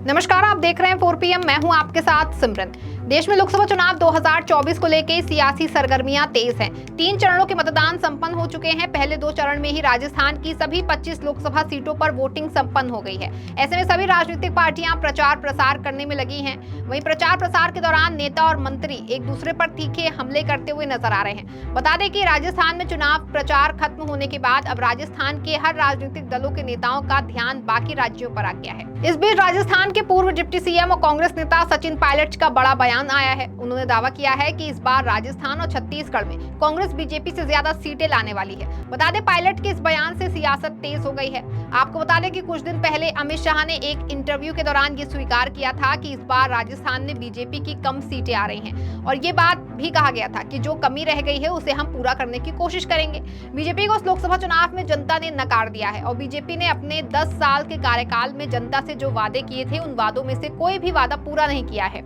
नमस्कार, आप देख रहे हैं 4 PM। मैं हूं आपके साथ सिमरन। देश में लोकसभा चुनाव 2024 को लेकर सियासी सरगर्मियां तेज हैं। 3 चरणों के मतदान संपन्न हो चुके हैं। पहले 2 चरण में ही राजस्थान की सभी 25 लोकसभा सीटों पर वोटिंग संपन्न हो गई है। ऐसे में सभी राजनीतिक पार्टियां प्रचार प्रसार करने में लगी हैं। वहीं प्रचार प्रसार के दौरान नेता और मंत्री एक दूसरे पर तीखे हमले करते हुए नजर आ रहे हैं। बता दें कि राजस्थान में चुनाव प्रचार खत्म होने के बाद अब राजस्थान के हर राजनीतिक दलों के नेताओं का ध्यान बाकी राज्यों पर आ गया है। इस बीच राजस्थान के पूर्व डिप्टी सीएम और कांग्रेस नेता सचिन पायलट का बड़ा बयान आया है। उन्होंने दावा किया है कि इस बार राजस्थान और छत्तीसगढ़ में कांग्रेस बीजेपी से ज्यादा सीटें लाने वाली है। बता दें, पायलट के इस बयान से सियासत तेज हो गई है। आपको बता दें कि कुछ दिन पहले अमित शाह ने एक इंटरव्यू के दौरान ये स्वीकार किया था कि इस बार राजस्थान में बीजेपी की कम सीटें आ रही हैं और ये बात भी कहा गया था कि जो कमी रह गई है उसे हम पूरा करने की कोशिश करेंगे। बीजेपी को इस लोकसभा चुनाव में जनता ने नकार दिया है और बीजेपी ने अपने 10 साल के कार्यकाल में जनता से जो वादे किए थे उन वादों में से कोई भी वादा पूरा नहीं किया है।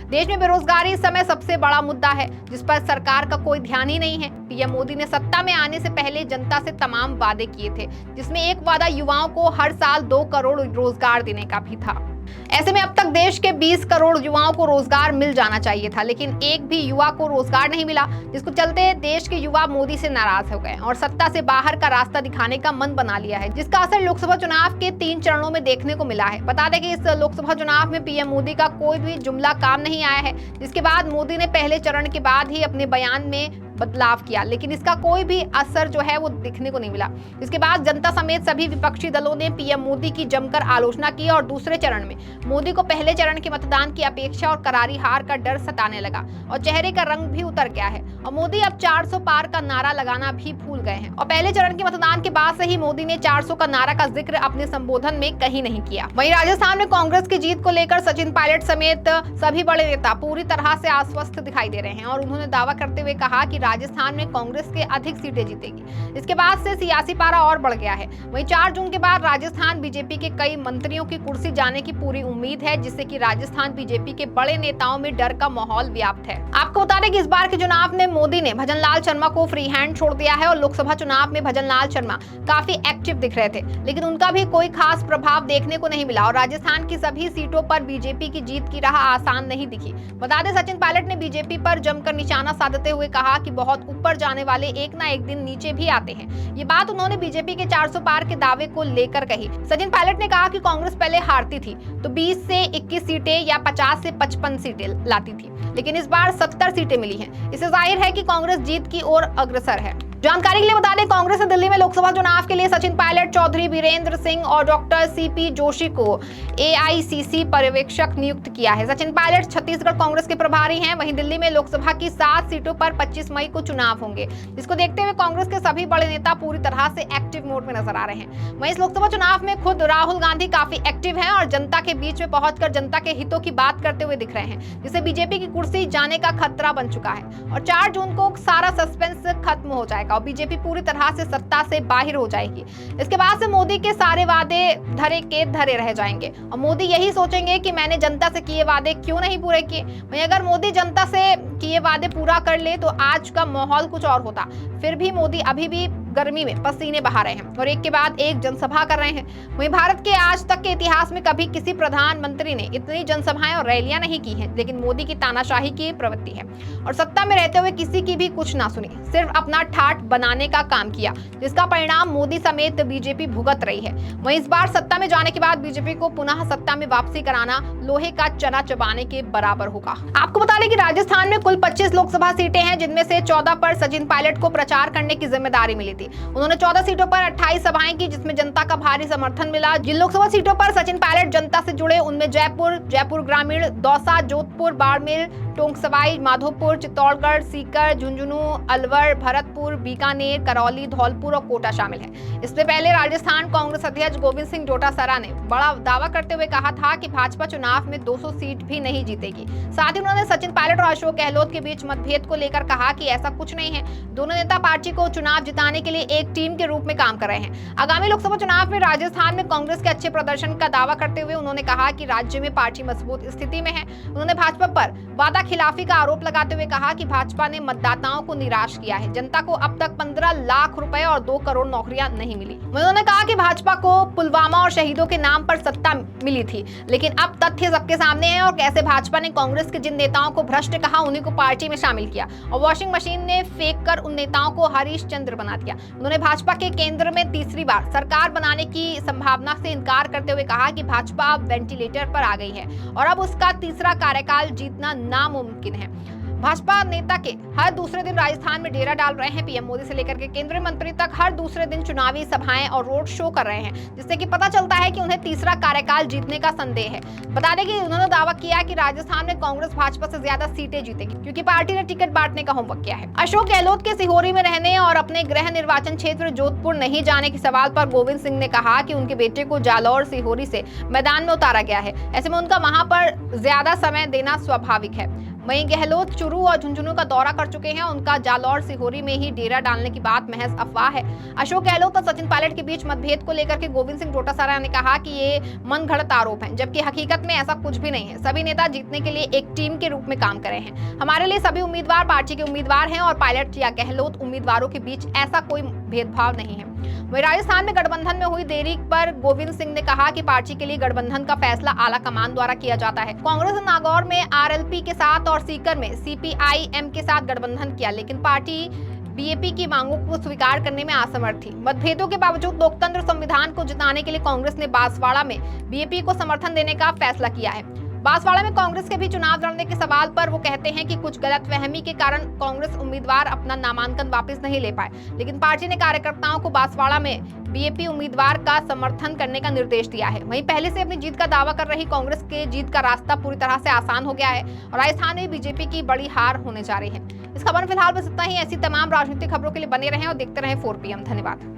देश में बेरोजगारी इस समय सबसे बड़ा मुद्दा है जिस पर सरकार का कोई ध्यान ही नहीं है। पीएम मोदी ने सत्ता में आने से पहले जनता से तमाम वादे किए थे, जिसमें एक वादा युवाओं को हर साल 2 करोड़ रोजगार देने का भी था। ऐसे में अब तक देश के 20 करोड़ युवाओं को रोजगार मिल जाना चाहिए था, लेकिन एक भी युवा को रोजगार नहीं मिला, जिसको चलते देश के युवा मोदी से नाराज हो गए और सत्ता से बाहर का रास्ता दिखाने का मन बना लिया है, जिसका असर लोकसभा चुनाव के 3 चरणों में देखने को मिला है। बता दें कि इस लोकसभा चुनाव में पीएम मोदी का कोई भी जुमला काम नहीं आया है, जिसके बाद मोदी ने पहले चरण के बाद ही अपने बयान में बदलाव किया, लेकिन इसका कोई भी असर जो है वो दिखने को नहीं मिला। इसके बाद जनता समेत सभी विपक्षी दलों ने पीएम मोदी की जमकर आलोचना की और दूसरे चरण में मोदी को पहले चरण के मतदान की अपेक्षा और करारी हार का डर सताने लगा और चेहरे का रंग भी उतर गया है और मोदी अब 400 पार का नारा लगाना भी भूल गए हैं। और पहले चरण के मतदान के बाद से ही मोदी ने 400 का नारा का जिक्र अपने संबोधन में कहीं नहीं किया। वहीं राजस्थान में कांग्रेस की जीत को लेकर सचिन पायलट समेत सभी बड़े नेता पूरी तरह से आश्वस्त दिखाई दे रहे हैं और उन्होंने दावा करते हुए कहा कि राजस्थान में कांग्रेस के अधिक सीटें जीतेगी। इसके बाद से सियासी पारा और बढ़ गया है। वहीं 4 जून के बाद राजस्थान बीजेपी के कई मंत्रियों की कुर्सी जाने की पूरी उम्मीद है, जिससे कि राजस्थान बीजेपी के बड़े नेताओं में डर का माहौल व्याप्त है। आपको बता दें कि इस बार के चुनाव में मोदी ने भजन लाल शर्मा को फ्री हैंड छोड़ दिया है और लोकसभा चुनाव में भजन लाल शर्मा काफी एक्टिव दिख रहे थे, लेकिन उनका भी कोई खास प्रभाव देखने को नहीं मिला और राजस्थान की सभी सीटों पर बीजेपी की जीत की राह आसान नहीं दिखी। बता दें, सचिन पायलट ने बीजेपी पर जमकर निशाना साधते हुए कहा कि बहुत ऊपर जाने वाले एक ना एक दिन नीचे भी आते हैं। ये बात उन्होंने बीजेपी के 400 पार के दावे को लेकर कही। सचिन पायलट ने कहा कि कांग्रेस पहले हारती थी तो 20 से 21 सीटें या 50 से 55 सीटें लाती थी, लेकिन इस बार 70 सीटें मिली हैं। इससे जाहिर है कि कांग्रेस जीत की ओर अग्रसर है। जानकारी के लिए बता दें, कांग्रेस ने दिल्ली में लोकसभा चुनाव के लिए सचिन पायलट, चौधरी बीरेंद्र सिंह और डॉक्टर सीपी जोशी को एआईसीसी पर्यवेक्षक नियुक्त किया है। सचिन पायलट छत्तीसगढ़ कांग्रेस के प्रभारी हैं। वहीं दिल्ली में लोकसभा की 7 सीटों पर 25 मई को चुनाव होंगे, जिसको देखते हुए कांग्रेस के सभी बड़े नेता पूरी तरह से एक्टिव मोड में नजर आ रहे हैं। वहीं इस लोकसभा चुनाव में खुद राहुल गांधी काफी एक्टिव हैं और जनता के बीच में पहुंचकर जनता के हितों की बात करते हुए दिख रहे हैं, जिससे बीजेपी की कुर्सी जाने का खतरा बन चुका है और 4 जून को सारा सस्पेंस खत्म हो जाएगा और बीजेपी पूरी तरह से सत्ता से बाहर हो जाएगी। इसके बाद से मोदी के सारे वादे धरे के धरे रह जाएंगे और मोदी यही सोचेंगे कि मैंने जनता से किए वादे क्यों नहीं पूरे किए। वहीं अगर मोदी जनता से किए वादे पूरा कर ले तो आज का माहौल कुछ और होता। फिर भी मोदी अभी भी गर्मी में पसीने बहा रहे हैं और एक के बाद एक जनसभा कर रहे हैं। वहीं भारत के आज तक के इतिहास में कभी किसी प्रधानमंत्री ने इतनी जनसभाएं और रैलियां नहीं की हैं, लेकिन मोदी की तानाशाही की प्रवृत्ति है और सत्ता में रहते हुए किसी की भी कुछ ना सुनी, सिर्फ अपना ठाठ बनाने का काम किया, जिसका परिणाम मोदी समेत बीजेपी भुगत रही है। वहीं इस बार सत्ता में जाने के बाद बीजेपी को पुनः सत्ता में वापसी कराना लोहे का चना चबाने के बराबर होगा। आपको बता दें कि राजस्थान में कुल 25 लोकसभा सीटें हैं, जिनमें से 14 पर सचिन पायलट को प्रचार करने की जिम्मेदारी मिली थी। उन्होंने 14 सीटों पर 28 सभाएं की, जिसमें जनता का भारी समर्थन मिला। जिन लोकसभा सीटों पर सचिन पायलट जनता से जुड़े उनमें जयपुर ग्रामीण, दौसा, जोधपुर, बाड़मेर, टोंक सवाई माधोपुर, चित्तौड़गढ़, सीकर, झुंझुनू, अलवर, भरतपुर, बीकानेर, करौली, धौलपुर और कोटा शामिल है। इससे पहले राजस्थान कांग्रेस अध्यक्ष गोविंद सिंह डोटासरा ने बड़ा दावा करते हुए कहा था कि भाजपा चुनाव में 200 सीट भी नहीं जीतेगी। साथ ही उन्होंने सचिन पायलट और अशोक गहलोत के बीच मतभेद को लेकर कहा कि ऐसा कुछ नहीं है। दोनों नेता पार्टी को चुनाव जिताने के लिए एक टीम के रूप में काम कर रहे हैं। आगामी लोकसभा चुनाव में राजस्थान में कांग्रेस के अच्छे प्रदर्शन का दावा करते हुए उन्होंने कहा कि राज्य में पार्टी मजबूत स्थिति में है। उन्होंने भाजपा पर वादा खिलाफी का आरोप लगाते हुए कहा कि भाजपा ने मतदाताओं को निराश किया है। जनता को अब तक 15 लाख रुपए और 2 करोड़ नौकरियां नहीं मिली। उन्होंने कहा कि भाजपा को पुलवामा और शहीदों के नाम पर सत्ता मिली थी, लेकिन अब तथ्य सबके सामने है और कैसे भाजपा ने कांग्रेस के जिन नेताओं को भ्रष्ट कहा उन्हीं को पार्टी में शामिल किया और वॉशिंग मशीन ने फेंक कर उन नेताओं को हरीश चंद्र बना दिया। उन्होंने भाजपा के केंद्र में तीसरी बार सरकार बनाने की संभावना से इनकार करते हुए कहा कि भाजपा अब वेंटिलेटर पर आ गई है और अब उसका तीसरा कार्यकाल जीतना नामुमकिन है। भाजपा नेता के हर दूसरे दिन राजस्थान में डेरा डाल रहे हैं। पीएम मोदी से लेकर के केंद्रीय मंत्री तक हर दूसरे दिन चुनावी सभाएं और रोड शो कर रहे हैं, जिससे कि पता चलता है कि उन्हें तीसरा कार्यकाल जीतने का संदेह है। बता दें कि उन्होंने दावा किया कि राजस्थान में कांग्रेस भाजपा से ज्यादा सीटें जीतेगी, क्योंकि पार्टी ने टिकट बांटने का होमवर्क किया है। अशोक गहलोत के सिहोरी में रहने और अपने गृह निर्वाचन क्षेत्र जोधपुर नहीं जाने के सवाल पर गोविंद सिंह ने कहा कि उनके बेटे को जालौर सिहोरी से मैदान में उतारा गया है, ऐसे में उनका वहां पर ज्यादा समय देना स्वाभाविक है। वहीं गहलोत चुरू और झुंझुनू का दौरा कर चुके हैं। उनका जालौर सिहोरी में ही डेरा डालने की बात महज अफवाह है। अशोक गहलोत और सचिन पायलट के बीच मतभेद को लेकर के गोविंद सिंह डोटासरा ने कहा कि ये मनगढ़ंत आरोप हैं, जबकि हकीकत में ऐसा कुछ भी नहीं है। सभी नेता जीतने के लिए एक टीम के रूप में काम कर रहे हैं। हमारे लिए सभी उम्मीदवार पार्टी के उम्मीदवार हैं और पायलट या गहलोत उम्मीदवारों के बीच ऐसा कोई भेदभाव नहीं है। वहीं राजस्थान में गठबंधन में हुई देरी पर गोविंद सिंह ने कहा कि पार्टी के लिए गठबंधन का फैसला आला कमान द्वारा किया जाता है। कांग्रेस ने नागौर में आरएलपी के साथ और सीकर में सीपीआईएम के साथ गठबंधन किया, लेकिन पार्टी बीएपी की मांगों को स्वीकार करने में असमर्थ थी। मतभेदों के बावजूद लोकतंत्र संविधान को जिताने के लिए कांग्रेस ने बांसवाड़ा में बीएपी को समर्थन देने का फैसला किया है। बांसवाड़ा में कांग्रेस के भी चुनाव लड़ने के सवाल पर वो कहते हैं कि कुछ गलतफहमी के कारण कांग्रेस उम्मीदवार अपना नामांकन वापस नहीं ले पाए, लेकिन पार्टी ने कार्यकर्ताओं को बांसवाड़ा में बीएपी उम्मीदवार का समर्थन करने का निर्देश दिया है। वहीं पहले से अपनी जीत का दावा कर रही कांग्रेस के जीत का रास्ता पूरी तरह से आसान हो गया है और राजस्थान में बीजेपी की बड़ी हार होने जा रही है। इस खबर में फिलहाल बस इतना ही। ऐसी तमाम राजनीतिक खबरों के लिए बने रहें और देखते रहें 4PM। धन्यवाद।